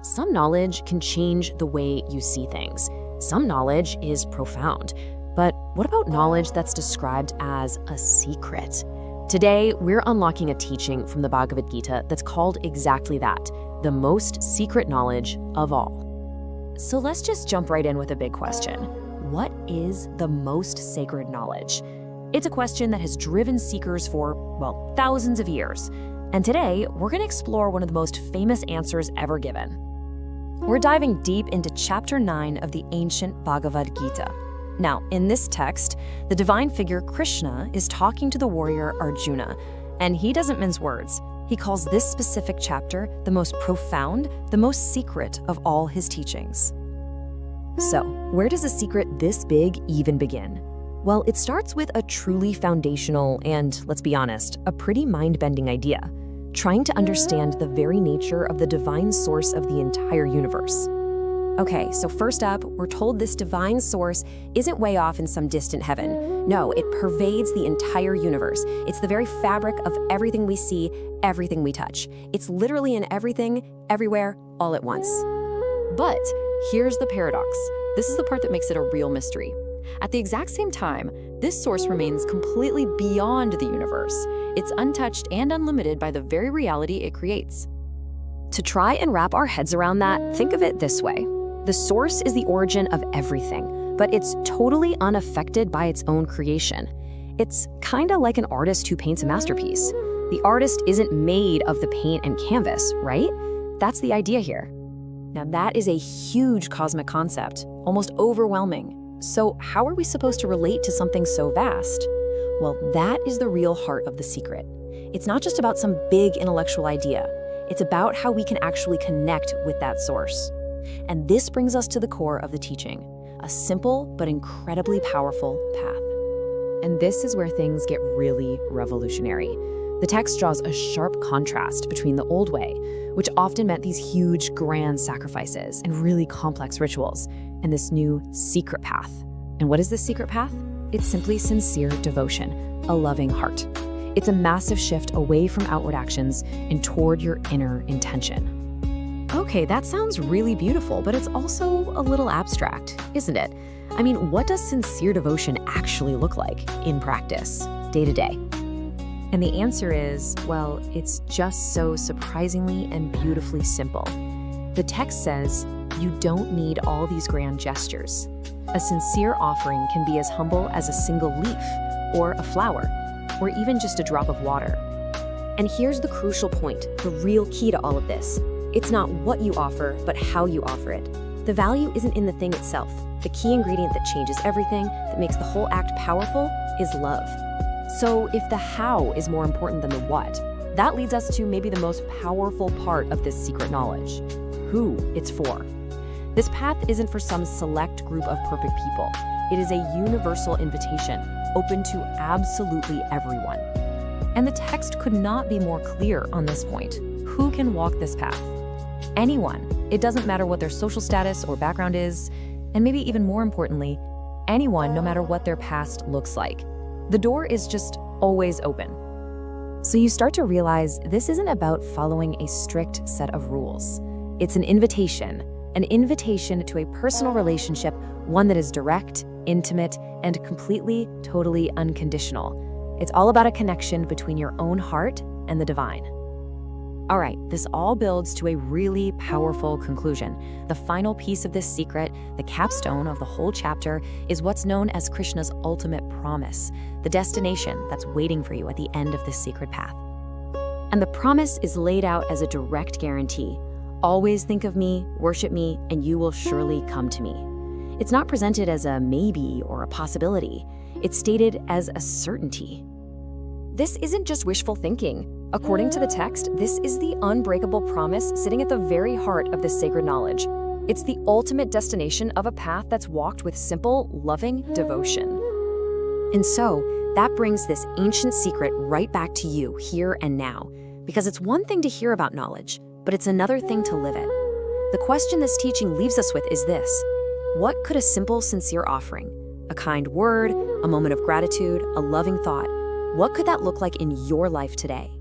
Some knowledge can change the way you see things. Some knowledge is profound. But what about knowledge that's described as a secret? Today, we're unlocking a teaching from the Bhagavad Gita that's called exactly that, the most secret knowledge of all. So let's just jump right in with a big question. What is the most sacred knowledge? It's a question that has driven seekers for, thousands of years. And today, we're going to explore one of the most famous answers ever given. We're diving deep into Chapter 9 of the ancient Bhagavad Gita. Now, in this text, the divine figure Krishna is talking to the warrior Arjuna, and he doesn't mince words. He calls this specific chapter the most profound, the most secret of all his teachings. So, where does a secret this big even begin? Well, it starts with a truly foundational and, let's be honest, a pretty mind-bending idea, trying to understand the very nature of the divine source of the entire universe. Okay, so first up, we're told this divine source isn't way off in some distant heaven. No, it pervades the entire universe. It's the very fabric of everything we see, everything we touch. It's literally in everything, everywhere, all at once. But here's the paradox. This is the part that makes it a real mystery. At the exact same time, this source remains completely beyond the universe. It's untouched and unlimited by the very reality it creates. To try and wrap our heads around that, think of it this way. The source is the origin of everything, but it's totally unaffected by its own creation. It's kind of like an artist who paints a masterpiece. The artist isn't made of the paint and canvas, right? That's the idea here. Now that is a huge cosmic concept, almost overwhelming. So how are we supposed to relate to something so vast? Well, that is the real heart of the secret. It's not just about some big intellectual idea. It's about how we can actually connect with that source. And this brings us to the core of the teaching, a simple but incredibly powerful path. And this is where things get really revolutionary. The text draws a sharp contrast between the old way, which often meant these huge, grand sacrifices and really complex rituals, and this new secret path. And what is this secret path? It's simply sincere devotion, a loving heart. It's a massive shift away from outward actions and toward your inner intention. Okay, that sounds really beautiful, but it's also a little abstract, isn't it? I mean, what does sincere devotion actually look like in practice, day to day? And the answer is, it's just so surprisingly and beautifully simple. The text says, you don't need all these grand gestures. A sincere offering can be as humble as a single leaf, or a flower, or even just a drop of water. And here's the crucial point, the real key to all of this. It's not what you offer, but how you offer it. The value isn't in the thing itself. The key ingredient that changes everything, that makes the whole act powerful, is love. So if the how is more important than the what, that leads us to maybe the most powerful part of this secret knowledge, who it's for. This path isn't for some select group of perfect people. It is a universal invitation, open to absolutely everyone. And the text could not be more clear on this point. Who can walk this path? Anyone. It doesn't matter what their social status or background is, and maybe even more importantly, anyone, no matter what their past looks like. The door is just always open. So you start to realize this isn't about following a strict set of rules. It's an invitation to a personal relationship, one that is direct, intimate, and completely, totally unconditional. It's all about a connection between your own heart and the divine. All right, this all builds to a really powerful conclusion. The final piece of this secret, the capstone of the whole chapter, is what's known as Krishna's ultimate promise, the destination that's waiting for you at the end of this secret path. And the promise is laid out as a direct guarantee. Always think of me, worship me, and you will surely come to me. It's not presented as a maybe or a possibility. It's stated as a certainty. This isn't just wishful thinking. According to the text, this is the unbreakable promise sitting at the very heart of this sacred knowledge. It's the ultimate destination of a path that's walked with simple, loving devotion. And so, that brings this ancient secret right back to you here and now, because it's one thing to hear about knowledge, but it's another thing to live it. The question this teaching leaves us with is this: what could a simple, sincere offering, a kind word, a moment of gratitude, a loving thought, what could that look like in your life today?